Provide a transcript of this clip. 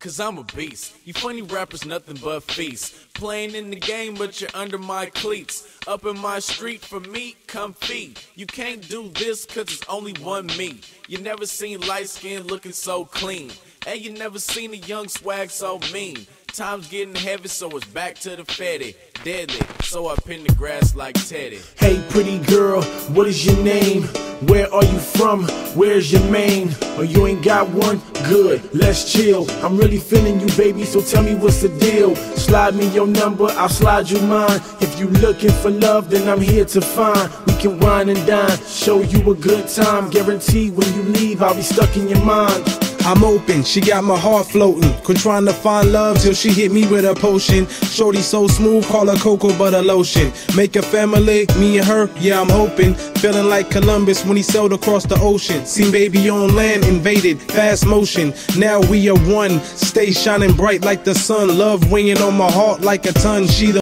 cause I'm a beast. You funny rappers, nothing but feast. Playing in the game, but you're under my cleats. Up in my street, for me, come feed. You can't do this, cause it's only one me. You never seen light skin looking so clean. And you never seen a young swag so mean. Time's getting heavy, so it's back to the fetty. Deadly, so I pin the grass like Teddy. Hey pretty girl, what is your name? Where are you from? Where's your mane? Or you ain't got one? Good, let's chill. I'm really feeling you, baby, so tell me what's the deal. Slide me your number, I'll slide you mine. If you looking for love, then I'm here to find. We can wine and dine, show you a good time. Guarantee when you leave, I'll be stuck in your mind. I'm open, she got my heart floating. Quit trying to find love till she hit me with a potion. Shorty so smooth, call her cocoa butter lotion. Make a family, me and her, yeah I'm hoping. Feeling like Columbus when he sailed across the ocean. Seen baby on land, invaded, fast motion. Now we are one, stay shining bright like the sun. Love winging on my heart like a ton. She the